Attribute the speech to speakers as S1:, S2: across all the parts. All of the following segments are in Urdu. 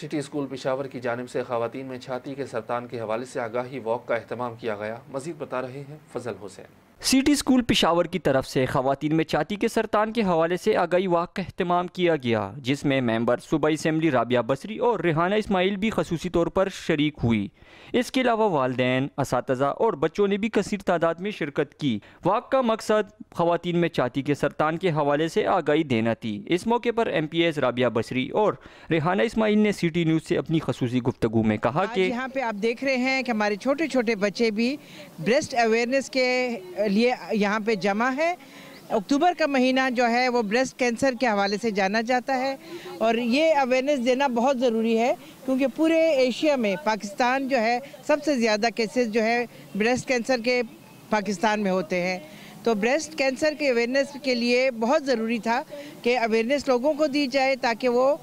S1: سٹی اسکول پشاور کی جانب سے خواتین میں چھاتی کے سرطان کے حوالے سے آگاہی واک کا اہتمام کیا گیا۔ مزید بتا رہے ہیں فضل حسین۔
S2: سٹی اسکول پشاور کی طرف سے خواتین میں چھاتی کے سرطان کے حوالے سے آگاہی واک کا اہتمام کیا گیا، جس میں ممبر صوبائی اسمبلی رابعہ بصری اور ریحانہ اسماعیل بھی خصوصی طور پر شریک ہوئی۔ اس کے علاوہ والدین، اساتذہ اور بچوں نے بھی کثیر تعداد میں شرکت کی۔ واک کا مقصد خواتین میں چھاتی کے سرطان کے حوالے سے آگاہی دینا تھی۔ اس موقع پر ایم پی ایس رابعہ بصری اور ریحانہ اسماعیل نے سٹی نیوز سے اپنی خصوصی گفتگو میں کہا کہ
S3: یہاں پہ آپ دیکھ رہے ہیں کہ ہمارے چھوٹے چھوٹے بچے بھی بریسٹ اویئرنیس کے لیے یہاں پہ جمع ہے۔ اکتوبر کا مہینہ جو ہے وہ بریسٹ کینسر کے حوالے سے جانا جاتا ہے، اور یہ اویئرنیس دینا بہت ضروری ہے کیونکہ پورے ایشیا میں پاکستان جو ہے سب سے زیادہ کیسز جو ہے بریسٹ کینسر کے پاکستان میں ہوتے ہیں۔ تو بریسٹ کینسر کے اویئرنیس کے لیے بہت ضروری تھا کہ اویئرنیس لوگوں کو دی جائے تاکہ وہ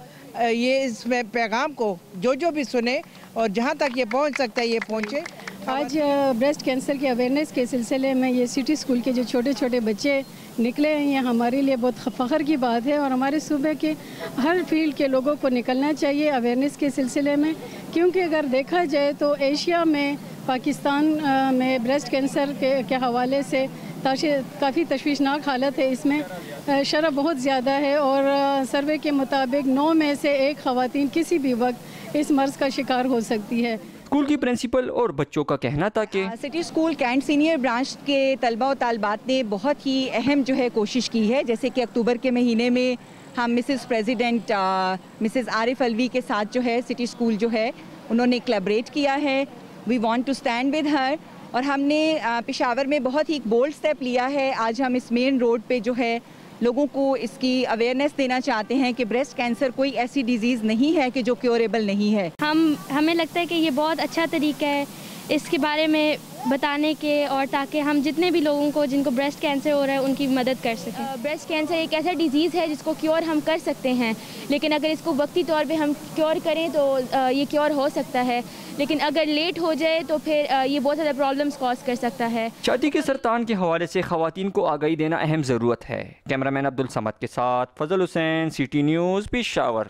S3: یہ اس میں پیغام کو جو بھی سنے اور جہاں تک یہ پہنچ سکتا ہے یہ پہنچے۔
S4: آج بریسٹ کینسر کے اویئرنیس کے سلسلے میں یہ سٹی اسکول کے جو چھوٹے چھوٹے بچے نکلے ہیں، یہ ہمارے لیے بہت فخر کی بات ہے، اور ہمارے صوبے کے ہر فیلڈ کے لوگوں کو نکلنا چاہیے اویئرنیس کے سلسلے میں، کیونکہ اگر دیکھا جائے تو ایشیا میں پاکستان میں بریسٹ کینسر کے حوالے سے کافی تشویشناک حالت ہے۔ اس میں شرح بہت زیادہ ہے، اور سروے کے مطابق 9 میں سے 1 خواتین کسی بھی وقت اس مرض کا شکار ہو سکتی ہے۔
S2: اسکول کی پرنسپل اور بچوں کا کہنا تھا کہ
S5: City School Cantt senior branch کے طلبہ و طالبات نے بہت ہی اہم کوشش کی ہے، جیسے کہ اکتوبر کے مہینے میں ہم Mrs president Mrs Arif Alvi کے ساتھ سٹی اسکول انہوں نے کلیبریٹ کیا ہے۔ We want to stand with her, اور ہم نے پشاور میں بہت ہی بولڈ اسٹیپ لیا ہے۔ آج ہم اس مین روڈ پہ لوگوں کو اس کی اویئرنیس دینا چاہتے ہیں کہ بریسٹ کینسر کوئی ایسی ڈیزیز نہیں ہے کہ جو کیوریبل نہیں ہے۔
S6: ہمیں لگتا ہے کہ یہ بہت اچھا طریقہ ہے اس کے بارے میں بتانے کے، اور تاکہ ہم جتنے بھی لوگوں کو جن کو بریسٹ کینسر ہو رہا ہے ان کی مدد کر سکیں۔ بریسٹ کینسر ایک ایسا ڈیزیز ہے جس کو کیور ہم کر سکتے ہیں، لیکن اگر اس کو وقتی طور پہ ہم کیور کریں تو یہ کیور ہو سکتا ہے، لیکن اگر لیٹ ہو جائے تو پھر یہ بہت زیادہ پرابلمس کاز کر سکتا ہے۔
S2: چھاتی کے سرطان کے حوالے سے خواتین کو آگاہی دینا اہم ضرورت ہے۔ کیمرہ مین عبدالصمد کے ساتھ فضل حسین، سٹی نیوز، پشاور۔